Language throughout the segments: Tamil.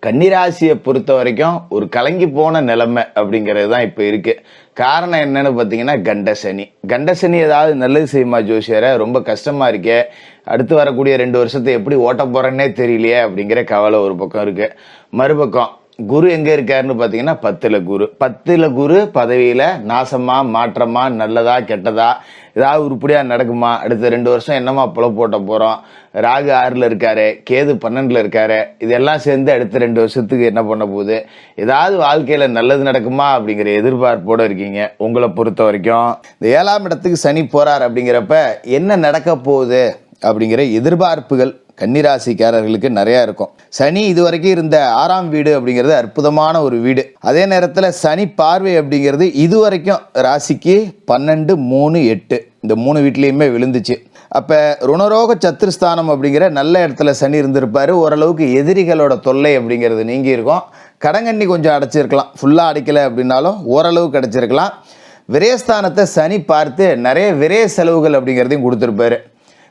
கன்னிராசியை பொறுத்த வரைக்கும் ஒரு கலங்கி போன நிலைமை அப்படிங்கிறது தான் இப்போ இருக்கு. காரணம் என்னன்னு பார்த்தீங்கன்னா கண்டசனி. கண்டசனி ஏதாவது நல்லது செய்யுமா ஜோசியரை? ரொம்ப கஷ்டமா இருக்கே, அடுத்து வரக்கூடிய 2 வருஷத்தை எப்படி ஓட்ட போறேன்னே தெரியலையே அப்படிங்கிற கவலை ஒரு பக்கம் இருக்கு. மறுபக்கம் குரு எங்க இருக்காருன்னு பாத்தீங்கன்னா 10ல குரு பதவியில நாசமா மாற்றமா நல்லதா கெட்டதா ஏதாவது உருப்படியா நடக்குமா, அடுத்த 2 வருஷம் என்னமா புல போட்ட போறோம். ராகு 6ல இருக்காரு, கேது 12ல இருக்காரு, இதெல்லாம் சேர்ந்து அடுத்த 2 வருஷத்துக்கு என்ன பண்ண போகுது, ஏதாவது வாழ்க்கையில நல்லது நடக்குமா அப்படிங்கிற எதிர்பார்ப்போட இருக்கீங்க. உங்களை பொறுத்த வரைக்கும் இந்த 7ஆம் இடத்துக்கு சனி போறார் அப்படிங்கிறப்ப என்ன நடக்க போகுது அப்படிங்கிற எதிர்பார்ப்புகள் கன்னிராசிக்காரர்களுக்கு நிறைய இருக்கும். சனி இதுவரைக்கும் இருந்த 6ஆம் வீடு அப்படிங்கிறது அற்புதமான ஒரு வீடு. அதே நேரத்தில் சனி பார்வை அப்படிங்கிறது இதுவரைக்கும் ராசிக்கு 12, 3, 8 இந்த 3 வீட்லேயுமே விழுந்துச்சு. அப்போ ருணரோக சத்துருஸ்தானம் அப்படிங்கிற நல்ல இடத்துல சனி இருந்திருப்பாரு. ஓரளவுக்கு எதிரிகளோட தொல்லை அப்படிங்கிறது நீங்கி இருக்கும். கடங்கண்ணி கொஞ்சம் அடைச்சிருக்கலாம், ஃபுல்லாக அடைக்கலை அப்படின்னாலும் ஓரளவுக்கு அடைச்சிருக்கலாம். விரயஸ்தானத்தை சனி பார்த்து நிறைய விரய செலவுகள் அப்படிங்கிறதையும் கொடுத்துருப்பாரு.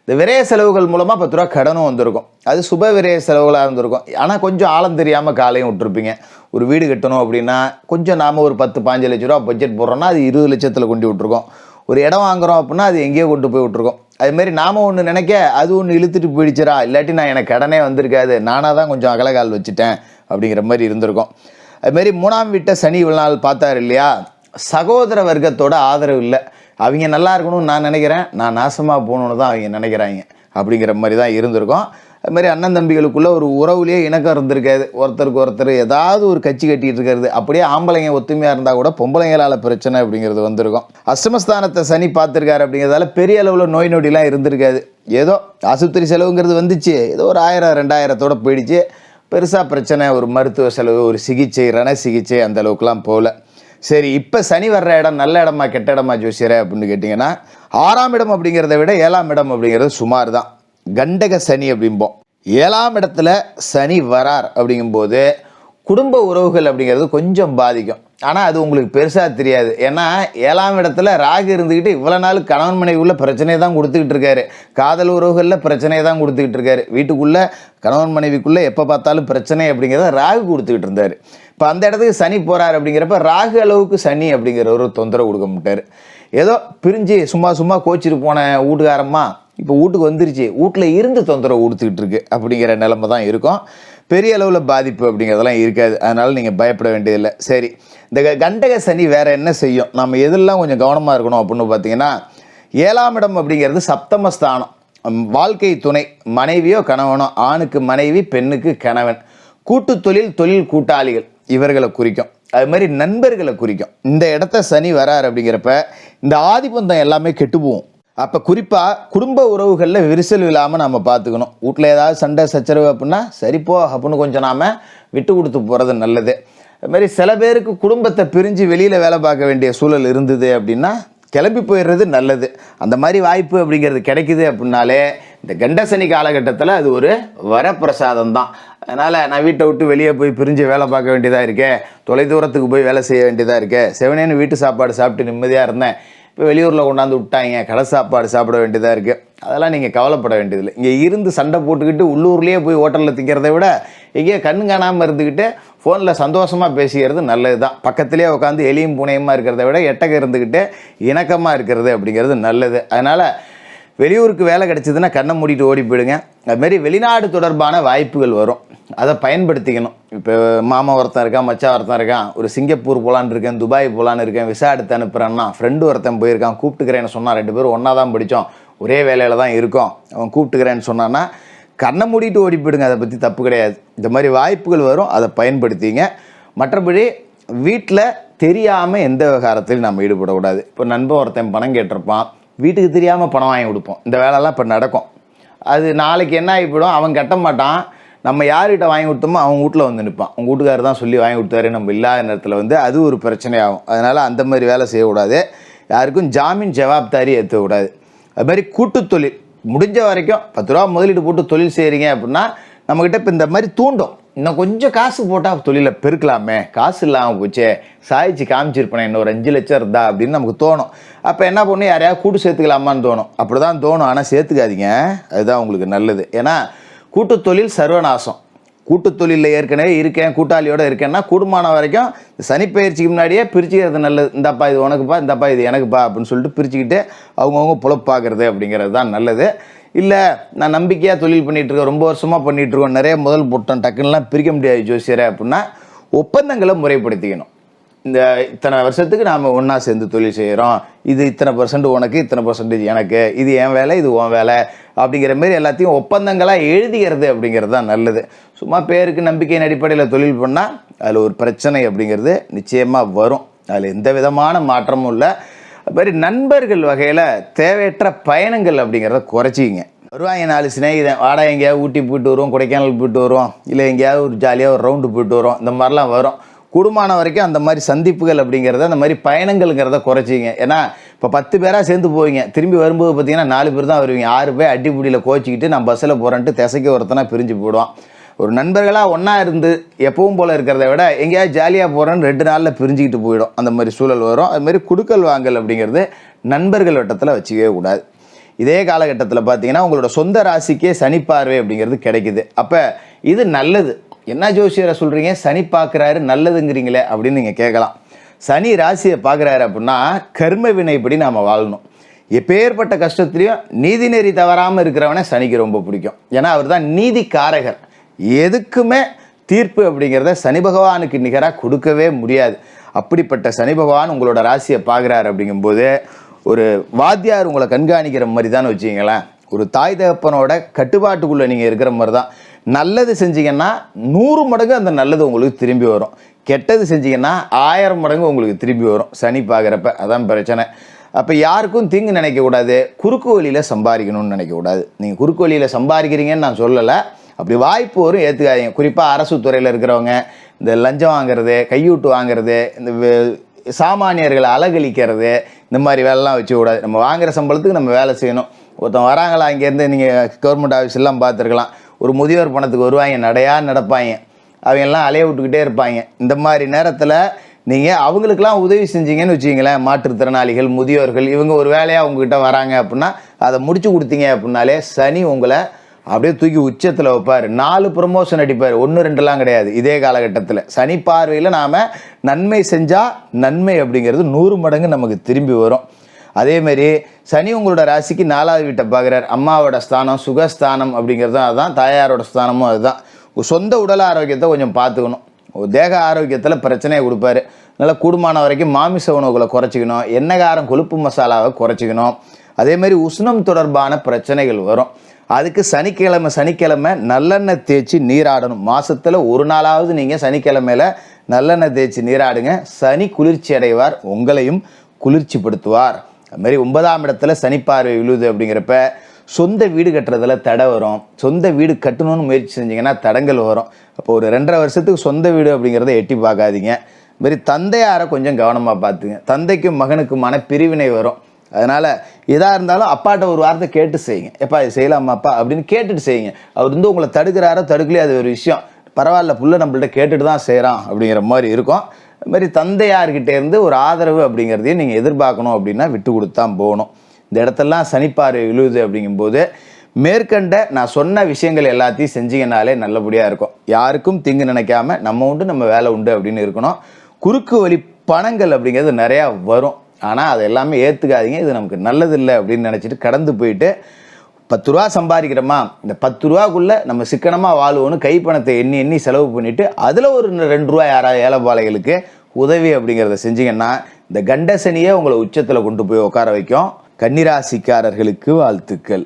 இந்த விரய செலவுகள் மூலமாக 10 ரூபா கடனும் வந்திருக்கும். அது சுப விரய செலவுகளாக இருந்திருக்கும். ஆனால் கொஞ்சம் ஆழம் தெரியாமல் காலையும் விட்டுருப்பீங்க. ஒரு வீடு கட்டணும் அப்படின்னா கொஞ்சம் நாம் ஒரு 10-15 லட்ச ரூபா பட்ஜெட் போடுறோம்னா அது 20 லட்சத்தில் கொண்டு விட்டுருக்கோம். ஒரு இடம் வாங்குறோம் அப்படின்னா அது எங்கேயோ கொண்டு போய் விட்டுருக்கோம். அதுமாரி நாம் ஒன்று நினைக்க அது ஒன்று இழுத்துட்டு போயிடுச்சுரா, இல்லாட்டி நான் எனக்கு கடனே வந்திருக்காது, நானாக தான் கொஞ்சம் அகலகால் வச்சுட்டேன் அப்படிங்கிற மாதிரி இருந்திருக்கும். அதுமாரி 3ஆம் வீட்டை சனி இவ்வளோ நாள் பார்த்தாரு இல்லையா, சகோதர வர்க்கத்தோட ஆதரவு இல்லை. அவங்க நல்லா இருக்கணும்னு நான் நினைக்கிறேன், நான் நாசமாக போகணுன்னு தான் அவங்க நினைக்கிறாங்க அப்படிங்கிற மாதிரி தான் இருந்திருக்கும். அதுமாதிரி அண்ணன் தம்பிகளுக்குள்ளே ஒரு உறவுலேயே இணக்கம் இருந்திருக்காது. ஒருத்தருக்கு ஒருத்தர் ஏதாவது ஒரு கட்சி கட்டிகிட்டு இருக்கிறது. அப்படியே ஆம்பளைங்க ஒத்துமையாக இருந்தால் கூட பொம்பளைங்களால் பிரச்சனை அப்படிங்கிறது வந்திருக்கும். அஷ்டமஸ்தானத்தை சனி பார்த்துருக்காரு அப்படிங்கிறதால பெரிய அளவில் நோய் நொடிலாம் இருந்திருக்காது. ஏதோ ஆஸ்பத்திரி செலவுங்கிறது வந்துச்சு, ஏதோ ஒரு 1000-2000 போயிடுச்சு. பெருசாக பிரச்சனை, ஒரு மருத்துவ செலவு, ஒரு சிகிச்சை, ரண சிகிச்சை அந்த அளவுக்குலாம் போகல. சரி, இப்போ சனி வர்ற இடம் நல்ல இடமா கெட்ட இடமா ஜோசியரை அப்படின்னு கேட்டிங்கன்னா 6ஆம் இடம் அப்படிங்கிறத விட 7ஆம் இடம் அப்படிங்கிறது சுமார் தான். கண்டக சனி அப்படிம்போம். 7ஆம் இடத்துல சனி வரார் அப்படிங்கும்போது குடும்ப உறவுகள் அப்படிங்கிறது கொஞ்சம் பாதிக்கும். ஆனால் அது உங்களுக்கு பெருசாக தெரியாது. ஏன்னா 7ஆம் இடத்துல ராகு இருந்துக்கிட்டு இவ்வளோ நாள் கணவன் மனைவி உள்ள பிரச்சனையை தான் கொடுத்துக்கிட்டு இருக்காரு. காதல் உறவுகளில் பிரச்சனையை தான் கொடுத்துக்கிட்டு இருக்காரு. வீட்டுக்குள்ளே கணவன் மனைவிக்குள்ளே எப்போ பார்த்தாலும் பிரச்சனை அப்படிங்கிறத ராகு கொடுத்துக்கிட்டு இருந்தார். இப்போ அந்த இடத்துக்கு சனி போகிறார் அப்படிங்கிறப்ப ராகு அளவுக்கு சனி அப்படிங்கிற ஒரு தொந்தரவு கொடுக்க மாட்டார். ஏதோ பிரிஞ்சு சும்மா கோச்சிட்டு போன வீட்டுக்காரம்மா இப்போ வீட்டுக்கு வந்துருச்சு, வீட்டில் இருந்து தொந்தரவு கொடுத்துக்கிட்டு இருக்கு அப்படிங்கிற நிலைமை தான் இருக்கும். பெரிய அளவில் பாதிப்பு அப்படிங்கிறதெல்லாம் இருக்காது. அதனால் நீங்கள் பயப்பட வேண்டியதில்லை. சரி, இந்த கண்டக சனி வேறு என்ன செய்யும், நம்ம எதெல்லாம் கொஞ்சம் கவனமாக இருக்கணும் அப்படின்னு பார்த்தீங்கன்னா 7ஆம் இடம் அப்படிங்கிறது சப்தமஸ்தானம். வாழ்க்கை துணை, மனைவியோ கணவனோ, ஆணுக்கு மனைவி பெண்ணுக்கு கணவன், கூட்டு தொழில், தொழில் கூட்டாளிகள் இவர்களை குறிக்கும். அது மாதிரி நண்பர்களை குறிக்கும். இந்த இடத்த சனி வரார் அப்படிங்கிறப்ப இந்த ஆதிபந்தம் எல்லாமே கெட்டு போகும். அப்போ குறிப்பாக குடும்ப உறவுகளில் விரிசல் இல்லாமல் நம்ம பார்த்துக்கணும். வீட்டில் ஏதாவது சண்டை சச்சரவு அப்படின்னா சரிப்போ அப்படின்னு கொஞ்சம் நாம் விட்டு கொடுத்து போகிறது நல்லது. அதுமாதிரி சில பேருக்கு குடும்பத்தை பிரிஞ்சு வெளியில் வேலை பார்க்க வேண்டிய சூழல் இருந்தது அப்படின்னா கிளம்பி போயிடுறது நல்லது. அந்த மாதிரி வாய்ப்பு அப்படிங்கிறது கிடைக்குது அப்படின்னாலே இந்த கண்டசனி காலகட்டத்தில் அது ஒரு வரப்பிரசாதம் தான். அதனால் நான் வீட்டை விட்டு வெளியே போய் பிரிஞ்சு வேலை பார்க்க வேண்டியதாக இருக்கேன், தொலைதூரத்துக்கு போய் வேலை செய்ய வேண்டியதாக இருக்கேன், செவனேன்னு வீட்டு சாப்பாடு சாப்பிட்டு நிம்மதியாக இருந்தேன், இப்போ வெளியூரில் கொண்டாந்து விட்டாங்க, கடை சாப்பாடு சாப்பிட வேண்டியதாக இருக்குது, அதெல்லாம் நீங்கள் கவலைப்பட வேண்டியதில்லை. இங்கே இருந்து சண்டை போட்டுக்கிட்டு உள்ளூர்லேயே போய் ஹோட்டலில் திங்கிறத விட எங்கேயோ கண்ணு காணாமல் இருந்துக்கிட்டு ஃபோனில் சந்தோஷமாக பேசிக்கிறது நல்லது தான். பக்கத்துலேயே உட்காந்து எலியும் பூனையுமா இருக்கிறத விட எட்டக்க இருந்துக்கிட்டு இணக்கமாக இருக்கிறது அப்படிங்கிறது நல்லது. அதனால் வெளியூருக்கு வேலை கிடச்சிதுன்னா கண்ணை மூடிட்டு ஓடி போயிடுங்க. அதுமாரி வெளிநாடு தொடர்பான வாய்ப்புகள் வரும், அதை பயன்படுத்திக்கணும். இப்போ மாமா ஒருத்தன் இருக்கான், மச்சா ஒருத்தன் இருக்கான், ஒரு சிங்கப்பூர் போகலான்னு இருக்கேன், துபாய் போகலான்னு இருக்கேன், விசா எடுத்து அனுப்புகிறேன்னா ஃப்ரெண்டு ஒருத்தன் போயிருக்கான், கூப்பிட்டுக்கிறேன்னு சொன்னான், 2 பேரும் ஒன்றா தான் படித்தோம், ஒரே வேலையில் தான் இருக்கோம், அவன் கூப்பிட்டுக்கிறேன்னு சொன்னான்னா கண்ணை மூடிட்டு ஓடி போயிடுங்க. அதை பற்றி தப்பு கிடையாது. இந்த மாதிரி வாய்ப்புகள் வரும், அதை பயன்படுத்திங்க. மற்றபடி வீட்டில் தெரியாமல் எந்த விவகாரத்திலையும் நம்ம ஈடுபடக்கூடாது. இப்போ நண்பன் ஒருத்தன் பணம் கேட்டிருப்பான், வீட்டுக்கு தெரியாமல் பணம் வாங்கி கொடுப்போம். இந்த வேலைலாம் இப்போ நடக்கும். அது நாளைக்கு என்ன ஆகிப்படும், அவன் கட்ட மாட்டான், நம்ம யார்கிட்ட வாங்கி கொடுத்தோமோ அவங்க வீட்டில் வந்து நிற்பான். உங்கள் வீட்டுக்காரர் தான் சொல்லி வாங்கி கொடுத்தாரு, நம்ம இல்லாத நேரத்தில் அது ஒரு பிரச்சனையாகும். அதனால் அந்த மாதிரி வேலை செய்யக்கூடாது. யாருக்கும் ஜாமீன் ஜவாப்தாரி ஏற்றக்கூடாது. அதுமாதிரி கூட்டு தொழில் முடிஞ்ச வரைக்கும் 10 ரூபா முதலீடு போட்டு தொழில் செய்கிறீங்க அப்படின்னா நம்மக்கிட்ட இப்போ இந்த மாதிரி தூண்டும், இன்னும் கொஞ்சம் காசு போட்டால் தொழிலை பெருக்கலாமே, காசு இல்லாமல் போச்சே, சாய்ச்சி காமிச்சிருப்பேன், இன்னும் ஒரு 5 லட்சம் இருந்தா அப்படின்னு நமக்கு தோணும். அப்போ என்ன பண்ணணும், யாரையாவது கூட்டு சேர்த்துக்கலாமான்னு தோணும். அப்படி தான் தோணும். ஆனால் சேர்த்துக்காதீங்க, அதுதான் உங்களுக்கு நல்லது. ஏன்னா கூட்டு தொழில் சர்வநாசம். கூட்டு தொழிலில் ஏற்கனவே இருக்கேன், கூட்டாளியோடு இருக்கேன்னா கூடுமான வரைக்கும் சனிப்பெயர்ச்சிக்கு முன்னாடியே பிரிச்சுக்கிறது நல்லது. இந்தப்பா இது உனக்குப்பா, இந்தப்பா இது எனக்குப்பா அப்படின்னு சொல்லிட்டு பிரிச்சுக்கிட்டு அவங்கவுங்க புலப்பாக்குறது அப்படிங்கிறது தான் நல்லது. இல்லை நான் நம்பிக்கையாக தொழில் பண்ணிகிட்ருக்கேன், ரொம்ப வருஷமாக பண்ணிகிட்ருக்கோம், நிறைய முதல் போட்டோம், டக்குன்னெலாம் பிரிக்க முடியாது ஜோசியரை அப்படின்னா ஒப்பந்தங்களை முறைப்படுத்திக்கணும். இந்த இத்தனை வருஷத்துக்கு நாம் ஒன்றா சேர்ந்து தொழில் செய்கிறோம், இது இத்தனை % உனக்கு, இத்தனை % எனக்கு, இது என் வேலை, இது உன் வேலை அப்படிங்கிற மாரி எல்லாத்தையும் ஒப்பந்தங்களாக எழுதிக்கிறது அப்படிங்கிறது தான் நல்லது. சும்மா பேருக்கு நம்பிக்கையின் அடிப்படையில் தொழில் பண்ணால் அதில் ஒரு பிரச்சனை அப்படிங்கிறது நிச்சயமாக வரும். அதில் எந்த விதமான மாற்றமும் இல்லை. அது மாதிரி நண்பர்கள் வகையில் தேவையற்ற பயணங்கள் அப்படிங்கிறத குறைச்சிக்கிங்க. வருவாங்க 4 சிநேகிதன், வாடா எங்கேயாவது ஊட்டி போயிட்டு வருவோம், கொடைக்கானல் போயிட்டு வருவோம், இல்லை எங்கேயாவது ஒரு ஜாலியாக ஒரு ரவுண்டு போயிட்டு வரோம், இந்த மாதிரிலாம் வரும். கூடுமான வரைக்கும் அந்த மாதிரி சந்திப்புகள் அப்படிங்கிறத, அந்த மாதிரி பயணங்கள்ங்கிறத குறைச்சிங்க. ஏன்னா இப்போ 10 பேராக சேர்ந்து போவீங்க, திரும்பி வரும்போது பார்த்தீங்கன்னா 4 பேர் தான் வருவீங்க. 6 பேர் அடிப்படியில் கோச்சிக்கிட்டு நான் பஸ்ஸில் போகிறேன்ட்டு திசைக்கு ஒருத்தனா பிரிஞ்சு போயிடுவான். ஒரு நண்பர்களாக ஒன்றா இருந்து எப்பவும் போல் இருக்கிறத விட எங்கேயாவது ஜாலியாக போகிறேன்னு 2 நாளில் பிரிஞ்சுக்கிட்டு போயிடும். அந்த மாதிரி சூழல் வரும். அதுமாதிரி குடுக்கல் வாங்கல் அப்படிங்கிறது நண்பர்கள் வட்டத்தில் வச்சுக்கவே கூடாது. இதே காலகட்டத்தில் பார்த்தீங்கன்னா உங்களோட சொந்த ராசிக்கே சனி பார்வை அப்படிங்கிறது கிடைக்குது. அப்போ இது நல்லது. என்ன ஜோசியரை சொல்கிறீங்க, சனி பார்க்குறாரு நல்லதுங்கிறீங்களே அப்படின்னு நீங்கள் கேட்கலாம். சனி ராசியை பார்க்குறாரு அப்படின்னா கர்ம வினைப்படி நாம் வாழணும். எப்பேற்பட்ட கஷ்டத்துலையும் நீதி நெறி தவறாமல் இருக்கிறவனே சனிக்கு ரொம்ப பிடிக்கும். ஏன்னா அவர் தான் நீதி காரகர். எதுக்குமே தீர்ப்பு அப்படிங்கிறத சனி பகவானுக்கு நிகராக கொடுக்கவே முடியாது. அப்படிப்பட்ட சனி பகவான் உங்களோட ராசியை பார்க்குறாரு அப்படிங்கும்போது ஒரு வாத்தியார் உங்களை கண்காணிக்கிற மாதிரி தான் வச்சுக்கிங்களேன். ஒரு தாய் தகப்பனோட கட்டுப்பாட்டுக்குள்ளே நீங்கள் இருக்கிற மாதிரி தான். நல்லது செஞ்சீங்கன்னா 100 மடங்கு அந்த நல்லது உங்களுக்கு திரும்பி வரும். கெட்டது செஞ்சீங்கன்னா 1000 மடங்கு உங்களுக்கு திரும்பி வரும் சனி பார்க்குறப்ப. அதான் பிரச்சனை. அப்போ யாருக்கும் தீங்கு நினைக்கக்கூடாது, குறுக்கு வழியில் சம்பாதிக்கணும்னு நினைக்கக்கூடாது. நீங்கள் குறுக்கு வழியில் சம்பாதிக்கிறீங்கன்னு நான் சொல்லலை. அப்படி வாய்ப்பு வரும், ஏற்றுக்காதீங்க. குறிப்பாக அரசு துறையில் இருக்கிறவங்க இந்த லஞ்சம் வாங்கிறது, கையூட்டு வாங்கிறது, இந்த சாமானியர்களை அலகழிக்கிறது, இந்த மாதிரி வேலைலாம் வச்சு கூடாது. நம்ம வாங்குகிற சம்பளத்துக்கு நம்ம வேலை செய்யணும். ஒருத்தன் வராங்களா, இங்கேருந்து நீங்கள் கவர்மெண்ட் ஆஃபீஸ்லாம் பார்த்துருக்கலாம், ஒரு முதியோர் பணத்துக்கு வருவாங்க, நடப்பாங்க, அவங்கெல்லாம் அலைய விட்டுக்கிட்டே இருப்பாங்க. இந்த மாதிரி நேரத்தில் நீங்கள் அவங்களுக்கெல்லாம் உதவி செஞ்சீங்கன்னு வச்சுக்கிங்களேன், மாற்றுத்திறனாளிகள், முதியோர்கள், இவங்க ஒரு வேலையாக உங்ககிட்ட வராங்க அப்படின்னா அதை முடிச்சு கொடுத்தீங்க அப்படின்னாலே சனி உங்களை அப்படியே தூக்கி உச்சத்தில் வைப்பார். 4 ப்ரமோஷன் அடிப்பார், 1 2லாம் கிடையாது. இதே காலகட்டத்தில் சனி பார்வையில் நாம் நன்மை செஞ்சால் நன்மை அப்படிங்கிறது 100 மடங்கு நமக்கு திரும்பி வரும். அதேமாரி சனி உங்களோட ராசிக்கு 4வது வீட்டை பார்க்குறார். அம்மாவோட ஸ்தானம், சுகஸ்தானம் அப்படிங்கிறதும் அதுதான், தாயாரோட ஸ்தானமும் அதுதான். சொந்த உடல் ஆரோக்கியத்தை கொஞ்சம் பார்த்துக்கணும். தேக ஆரோக்கியத்தில் பிரச்சனையை கொடுப்பாரு. அதனால் கூடுமான வரைக்கும் மாமிச உணவுகளை குறைச்சிக்கணும், எண்ணெய் காரம் கொழுப்பு மசாலாவை குறைச்சிக்கணும். அதேமாதிரி உஷ்ணம் தொடர்பான பிரச்சனைகள் வரும். அதுக்கு சனிக்கிழமை நல்லெண்ணெய் தேய்ச்சி நீராடணும். மாதத்தில் 1 நாளாவது நீங்கள் சனிக்கிழமையில் நல்லெண்ணெய் தேய்ச்சி நீராடுங்க. சனி குளிர்ச்சி அடைவார், உங்களையும் குளிர்ச்சிப்படுத்துவார். அதுமாதிரி 9ஆம் இடத்துல சனி பார்வை விழுது அப்படிங்கிறப்ப சொந்த வீடு கட்டுறதுல தடை வரும். சொந்த வீடு கட்டணும்னு முயற்சி செஞ்சிங்கன்னா தடங்கள் வரும். அப்போ ஒரு 2.5 வருஷத்துக்கு சொந்த வீடு அப்படிங்கிறத எட்டி பார்க்காதீங்க. இதுமாரி தந்தையாரை கொஞ்சம் கவனமாக பார்த்துங்க. தந்தைக்கும் மகனுக்குமான பிரிவினை வரும். அதனால் எதாக இருந்தாலும் அப்பாட்ட ஒரு வார்த்தை கேட்டு செய்யுங்க. எப்பா இது செய்யலாமாப்பா அப்படின்னு கேட்டுட்டு செய்யுங்க. அவர் உங்களை தடுக்கிறாரோ தடுக்கலையோ அது ஒரு விஷயம், பரவாயில்ல, புள்ள நம்மள்ட்ட கேட்டுட்டு தான் செய்கிறான் அப்படிங்கிற மாதிரி இருக்கும். அதுமாதிரி தந்தையார்கிட்டேருந்து ஒரு ஆதரவு அப்படிங்கிறதையும் நீங்கள் எதிர்பார்க்கணும். அப்படின்னா விட்டு கொடுத்தான் போகணும். இந்த இடத்தெல்லாம் சனிப்பார்வை விழுது அப்படிங்கும்போது மேற்கண்ட நான் சொன்ன விஷயங்கள் எல்லாத்தையும் செஞ்சீங்கனாலே நல்லபடியாக இருக்கும். யாருக்கும் தீங்கு நினைக்காம நம்ம உண்டு நம்ம வேலை உண்டு அப்படின்னு இருக்கணும். குறுக்கு வழி பணங்கள் அப்படிங்கிறது நிறையா வரும். ஆனால் அதை எல்லாமே ஏற்றுக்காதீங்க. இது நமக்கு நல்லதில்லை அப்படின்னு நினச்சிட்டு கடந்து போயிட்டு 10 ரூபா சம்பாதிக்கிறோமா, இந்த 10 ரூபாக்குள்ளே நம்ம சிக்கனமாக வாழ்வோன்னு கைப்பணத்தை எண்ணி செலவு பண்ணிவிட்டு அதில் ஒரு 2 ரூபா யாராவது ஏழைப்பாளைகளுக்கு உதவி அப்படிங்கிறத செஞ்சிங்கன்னா இந்த கண்டசனியே உங்களை உச்சத்தில் கொண்டு போய் உட்கார வைக்கும். கன்னிராசிக்காரர்களுக்கு வாழ்த்துக்கள்.